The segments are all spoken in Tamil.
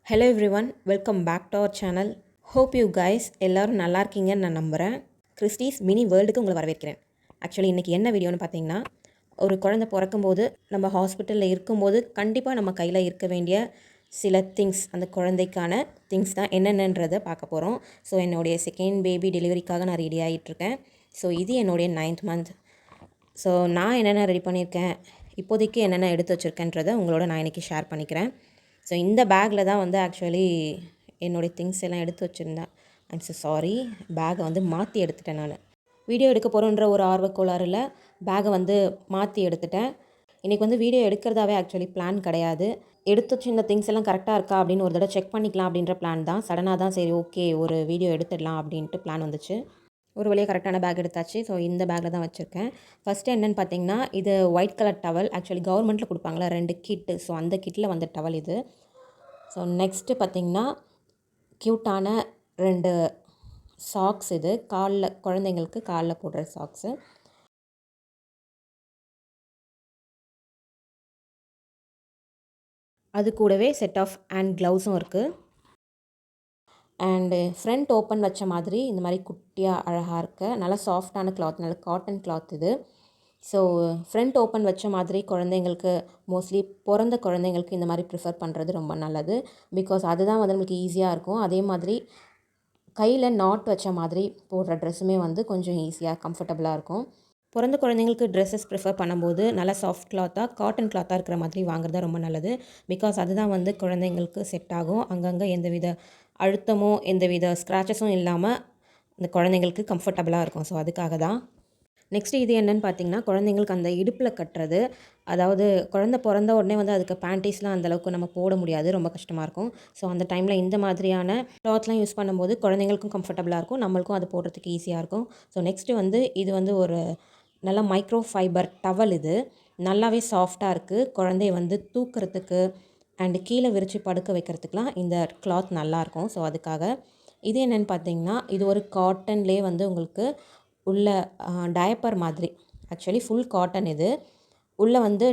Hello everyone, welcome back to our channel. Hope you guys எல்லோரும் நல்லா இருக்கீங்கன்னு நான் நம்புகிறேன். கிறிஸ்டிஸ் மினி வேர்ல்டுக்கு உங்களை வரவேற்கிறேன். ஆக்சுவலி இன்றைக்கி என்ன வீடியோன்னு பார்த்தீங்கன்னா, ஒரு குழந்தை பிறக்கும்போது நம்ம ஹாஸ்பிட்டலில் இருக்கும்போது கண்டிப்பாக நம்ம கையில் இருக்க வேண்டிய சில திங்ஸ், அந்த குழந்தைக்கான திங்ஸ் தான் என்னென்னன்றதை பார்க்க போகிறோம். ஸோ என்னுடைய செகண்ட் பேபி டெலிவரிக்காக நான் ரெடி ஆகிட்டுருக்கேன். ஸோ இது என்னுடைய 9th மந்த். ஸோ நான் என்னென்ன ரெடி பண்ணியிருக்கேன், இப்போதைக்கு என்னென்ன எடுத்து வச்சுருக்கேன்றதை உங்களோட நான் இன்றைக்கி ஷேர் பண்ணிக்கிறேன். ஸோ இந்த பேக்கில் தான் வந்து ஆக்சுவலி என்னுடைய திங்ஸ் எல்லாம் எடுத்து வச்சுருந்தேன். ஐம் ஸோ சாரி, பேக்கை வந்து மாற்றி எடுத்துட்டேன். நான் வீடியோ எடுக்க போகிறோன்ற ஒரு ஆர்வக்கோளாறில் பேக்கை வந்து மாற்றி எடுத்துட்டேன். இன்றைக்கி வந்து வீடியோ எடுக்கிறதாவே ஆக்சுவலி பிளான் கிடையாது. எடுத்து வச்சு இந்த திங்ஸ் எல்லாம் கரெக்டாக இருக்கா அப்படின்னு ஒரு தடவை செக் பண்ணிக்கலாம் அப்படின்ற பிளான் தான். சடனாக தான் சரி ஓகே ஒரு வீடியோ எடுத்துடலாம் அப்படின்ட்டு பிளான் வந்துச்சு. ஒரு வழியாக கரெக்டான பேக் எடுத்தாச்சு. ஸோ இந்த பேக்கில் தான் வச்சுருக்கேன். ஃபஸ்ட்டு என்னென்னு பார்த்தீங்கன்னா, இது ஒயிட் கலர் டவல். ஆக்சுவலி கவர்மெண்ட்டில் கொடுப்பாங்களா 2 கிட்டு. ஸோ அந்த கிட்டில் வந்த டவல் இது. ஸோ நெக்ஸ்ட்டு பார்த்திங்கன்னா, க்யூட்டான 2 சாக்ஸ். இது காலில், குழந்தைங்களுக்கு காலில் போடுற சாக்ஸு. அது கூடவே செட் ஆஃப் ஹேண்ட் க்ளவுஸும் இருக்குது. அண்டு ஃப்ரண்ட் ஓப்பன் வச்ச மாதிரி இந்த மாதிரி குட்டியாக அழகாக இருக்க நல்லா சாஃப்டான கிளாத், நல்ல காட்டன் கிளாத் இது. ஸோ ஃப்ரண்ட் ஓப்பன் வச்ச மாதிரி குழந்தைங்களுக்கு, மோஸ்ட்லி பிறந்த குழந்தைங்களுக்கு இந்த மாதிரி ப்ரிஃபர் பண்ணுறது ரொம்ப நல்லது. பிகாஸ் அதுதான் வந்து நம்மளுக்கு ஈஸியாக இருக்கும். அதே மாதிரி கையில் நாட் வச்ச மாதிரி போடுற ட்ரெஸ்ஸுமே வந்து கொஞ்சம் ஈஸியாக கம்ஃபர்டபுளாக இருக்கும். பிறந்த குழந்தைங்களுக்கு ட்ரெஸ்ஸஸ் ப்ரிஃபர் பண்ணும்போது நல்லா சாஃப்ட் கிளாத்தாக, காட்டன் கிளாத்தாக இருக்கிற மாதிரி வாங்குறது ரொம்ப நல்லது. பிகாஸ் அதுதான் வந்து குழந்தைங்களுக்கு செட் ஆகும். அங்கங்கே எந்தவித அழுத்தமோ எந்தவித ஸ்க்ராச்சஸும் இல்லாமல் இந்த குழந்தைங்களுக்கு கம்ஃபர்டபுளாக இருக்கும். ஸோ அதுக்காக தான். நெக்ஸ்ட்டு இது என்னென்னு பார்த்தீங்கன்னா, குழந்தைங்களுக்கு அந்த இடுப்பில் கட்டுறது. அதாவது குழந்தை பிறந்த உடனே வந்து அதுக்கு பேண்டீஸ்லாம் அந்தளவுக்கு நம்ம போட முடியாது, ரொம்ப கஷ்டமாக இருக்கும். ஸோ அந்த டைமில் இந்த மாதிரியான கிளாத்லாம் யூஸ் பண்ணும்போது குழந்தைங்களுக்கும் கம்ஃபர்டபுளாக இருக்கும், நம்மளுக்கும் அது போடுறதுக்கு ஈஸியாக இருக்கும். ஸோ நெக்ஸ்ட்டு வந்து இது வந்து ஒரு நல்ல மைக்ரோ ஃபைபர் டவல். இது நல்லாவே சாஃப்டாக இருக்குது. குழந்தைய வந்து தூக்கிறதுக்கு அண்டு கீழே விரித்து படுக்க வைக்கிறதுக்கெலாம் இந்த கிளாத் நல்லாயிருக்கும். ஸோ அதுக்காக. இது என்னென்னு பார்த்தீங்கன்னா, இது ஒரு காட்டன்லேயே வந்து உங்களுக்கு உள்ள டயப்பர் மாதிரி. ஆக்சுவலி ஃபுல் காட்டன் இது. உள்ளே வந்து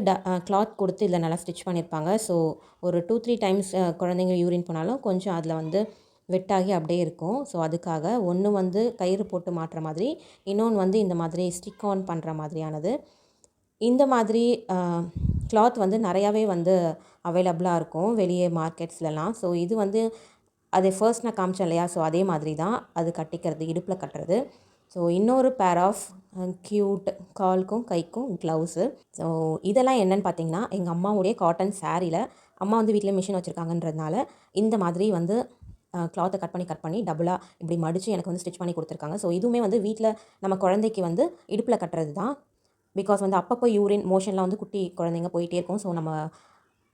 கிளாத் கொடுத்து இதில் நல்லா ஸ்டிச் பண்ணியிருப்பாங்க. ஸோ ஒரு 2-3 டைம்ஸ் குழந்தைங்க யூரின் போனாலும் கொஞ்சம் அதில் வந்து வெட்டாகி அப்படியே இருக்கும். ஸோ அதுக்காக ஒன்று வந்து கயிறு போட்டு மாட்டுற மாதிரி, இன்னொன்று வந்து இந்த மாதிரி ஸ்டிக் ஆன் பண்ணுற மாதிரியானது. இந்த மாதிரி கிளாத் வந்து நிறையாவே வந்து அவைலபிளாக இருக்கும் வெளியே மார்க்கெட்ஸ்லலாம். ஸோ இது வந்து அது ஃபர்ஸ்ட் நான் காமிச்சேன் இல்லையா, ஸோ அதே மாதிரி தான் அது கட்டிக்கிறது, இடுப்பில் கட்டுறது. ஸோ இன்னொரு பேர் ஆஃப் க்யூட் காலுக்கும் கைக்கும் க்ளவுஸு. ஸோ இதெல்லாம் என்னென்னு பார்த்தீங்கன்னா, எங்கள் அம்மாவுடைய காட்டன் சாரியில், அம்மா வந்து வீட்டில் மிஷின் வச்சுருக்காங்கன்றதுனால இந்த மாதிரி வந்து கிளாத்தை கட் பண்ணி டபுளாக இப்படி மடித்து எனக்கு வந்து ஸ்டிச் பண்ணி கொடுத்துருக்காங்க. ஸோ இதுவுமே வந்து வீட்டில் நம்ம குழந்தைக்கு வந்து இடுப்பில் கட்டுறது தான். பிகாஸ் வந்து அப்பப்போ யூரின் மோஷன்லாம் வந்து குட்டி குழந்தைங்க போயிட்டே இருக்கும். ஸோ நம்ம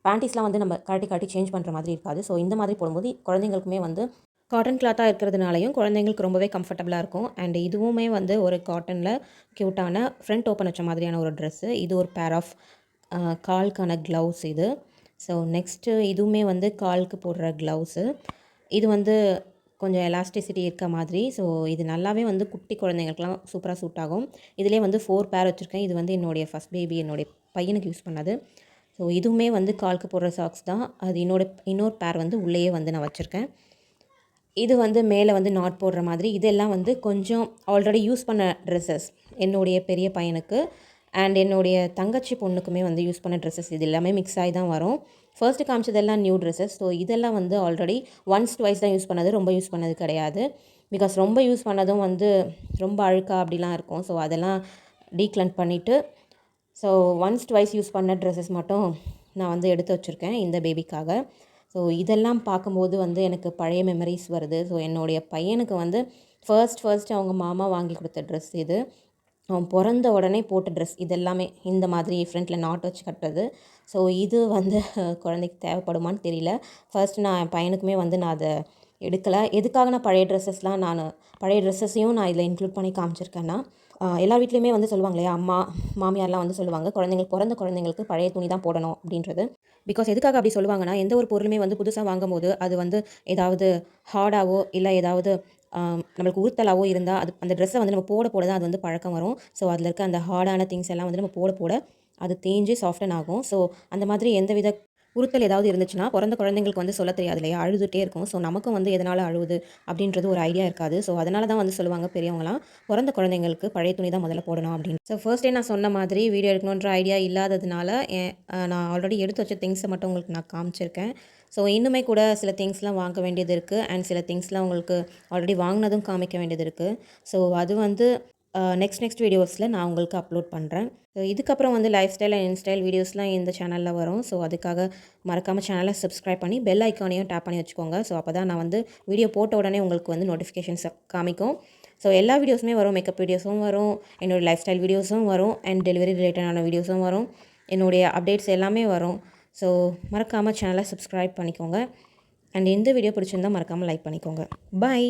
பேண்டீஸ்லாம் வந்து நம்ம கழட்டி சேஞ்ச் பண்ணுற மாதிரி இருக்காது. ஸோ இந்த மாதிரி போடும்போது குழந்தைங்களுக்குமே வந்து காட்டன் கிளாத்தாக இருக்கிறதுனாலையும் குழந்தைங்களுக்கு ரொம்பவே கம்ஃபர்டபுளாக இருக்கும். அண்ட் இதுவுமே வந்து ஒரு காட்டனில் க்யூட்டான ஃப்ரண்ட் ஓப்பன் வச்ச மாதிரியான ஒரு ட்ரெஸ்ஸு. இது ஒரு பேர் ஆஃப் காலுக்கான க்ளவுஸ் இது. ஸோ நெக்ஸ்ட்டு இதுவுமே வந்து காலுக்கு போடுற க்ளவுஸு. இது வந்து கொஞ்சம் எலாஸ்டிசிட்டி இருக்க மாதிரி. ஸோ இது நல்லாவே வந்து குட்டி குழந்தைங்களுக்குலாம் சூப்பராக சூட் ஆகும். இதிலே வந்து 4 பேர் வச்சுருக்கேன். இது வந்து என்னுடைய ஃபஸ்ட் பேபி, என்னுடைய பையனுக்கு யூஸ் பண்ணது. ஸோ இதுவுமே வந்து காலுக்கு போடுற சாக்ஸ் தான். அது இன்னொரு பேர் வந்து உள்ளேயே வந்து நான் வச்சுருக்கேன். இது வந்து மேலே வந்து நாட் போடுற மாதிரி. இதெல்லாம் வந்து கொஞ்சம் ஆல்ரெடி யூஸ் பண்ண ட்ரெஸ்ஸஸ். என்னுடைய பெரிய பையனுக்கு அண்ட் என்னுடைய தங்கச்சி பொண்ணுக்குமே வந்து யூஸ் பண்ண ட்ரெஸ்ஸஸ். இது எல்லாமே மிக்ஸ் ஆகி தான் வரும். ஃபர்ஸ்ட்டு காமிச்சதெல்லாம் நியூ ட்ரெஸ்ஸஸ். ஸோ இதெல்லாம் வந்து ஆல்ரெடி ஒன்ஸ் ட்வைஸ் தான் யூஸ் பண்ணது, ரொம்ப யூஸ் பண்ணது கிடையாது. பிகாஸ் ரொம்ப யூஸ் பண்ணதும் வந்து ரொம்ப அழுக்கா அப்படிலாம் இருக்கும். ஸோ அதெல்லாம் டீக்ளன் பண்ணிவிட்டு, ஸோ ஒன்ஸ் ட்வைஸ் யூஸ் பண்ண ட்ரெஸ்ஸஸ் மட்டும் நான் வந்து எடுத்து வச்சுருக்கேன் இந்த பேபிக்காக. ஸோ இதெல்லாம் பார்க்கும்போது வந்து எனக்கு பழைய மெமரிஸ் வருது. ஸோ என்னுடைய பையனுக்கு வந்து ஃபர்ஸ்ட் அவங்க மாமா வாங்கி கொடுத்த ட்ரெஸ் இது. அவன் பிறந்த உடனே போட்ட ட்ரெஸ் இதெல்லாமே இந்த மாதிரி ஃப்ரண்ட்டில் நாட் வச்சு கட்டுறது. ஸோ இது வந்து குழந்தைக்கு தேவைப்படுமான்னு தெரியல. ஃபர்ஸ்ட் நான் என் பையனுக்குமே வந்து நான் அதை எடுக்கலை. எதுக்காக நான் பழைய ட்ரெஸ்ஸஸையும் நான் இதில் இன்க்ளூட் பண்ணி காமிச்சிருக்கேன்னா, எல்லா வீட்லேயுமே வந்து சொல்லுவாங்க இல்லையா, அம்மா மாமியார்லாம் வந்து சொல்லுவாங்க, பிறந்த குழந்தைங்களுக்கு பழைய துணி தான் போடணும் அப்படின்றது. பிகாஸ் எதுக்காக அப்படி சொல்லுவாங்கன்னா, எந்த ஒரு பொருளுமே வந்து புதுசாக வாங்கும்போது அது வந்து ஏதாவது ஹார்டாவோ இல்லை ஏதாவது நம்மளுக்கு உறுத்தலாவோ இருந்தால் அது அந்த ட்ரெஸ்ஸை வந்து நம்ம போட தான் அது வந்து பழக்கம் வரும். ஸோ அதில் இருக்க அந்த ஹார்டான திங்ஸ் எல்லாம் வந்து நம்ம போட அது தேஞ்சு சாஃப்டன் ஆகும். ஸோ அந்த மாதிரி எந்தவித உறுத்தல் ஏதாவது இருந்துச்சுன்னா பிறந்த குழந்தைங்களுக்கு வந்து சொல்ல தெரியாது இல்லையா, அழுதுகிட்டே இருக்கும். ஸோ நமக்கும் வந்து எதனால் அழுவுது அப்படின்றது ஒரு ஐடியா இருக்காது. ஸோ அதனால தான் வந்து சொல்லுவாங்க பெரியவங்களாம், பிறந்த குழந்தைங்களுக்கு பழைய துணி தான் முதல்ல போடணும் அப்படின்னு. ஸோ ஃபர்ஸ்ட் டே நான் சொன்ன மாதிரி வீடியோ எடுக்கணுன்ற ஐடியா இல்லாததுனால நான் ஆல்ரெடி எடுத்து வச்ச திங்ஸை மட்டும் உங்களுக்கு நான் காமிச்சிருக்கேன். ஸோ இன்னுமே கூட சில திங்ஸ்லாம் வாங்க வேண்டியது இருக்குது அண்ட் சில திங்ஸ்லாம் உங்களுக்கு ஆல்ரெடி வாங்கினதும் காமிக்க வேண்டியது இருக்குது. ஸோ அது வந்து நெக்ஸ்ட் வீடியோஸில் நான் உங்களுக்கு அப்லோட் பண்ணுறேன். ஸோ இதுக்கப்புறம் வந்து லைஃப் ஸ்டைல் அண்ட் இன்ஸ்டைல் வீடியோஸ்லாம் இந்த சேனலில் வரும். ஸோ அதுக்காக மறக்காமல் சேனலை சப்ஸ்கிரைப் பண்ணி பெல் ஐக்கானையும் டேப் பண்ணி வச்சுக்கோங்க. ஸோ அப்போ தான் நான் வந்து வீடியோ போட்ட உடனே உங்களுக்கு வந்து நோட்டிஃபிகேஷன்ஸ் காமிக்கும். ஸோ எல்லா வீடியோஸுமே வரும், மேக்கப் வீடியோஸும் வரும், என்னோடய லைஃப் ஸ்டைல் வீடியோஸும் வரும் அண்ட் டெலிவரி ரிலேட்டடான வீடியோஸும் வரும், என்னுடைய அப்டேட்ஸ் எல்லாமே வரும். ஸோ மறக்காமல் சேனலை சப்ஸ்கிரைப் பண்ணிக்கோங்க அண்ட் இந்த வீடியோ பிடிச்சிருந்தால் மறக்காமல் லைக் பண்ணிக்கோங்க. பாய்.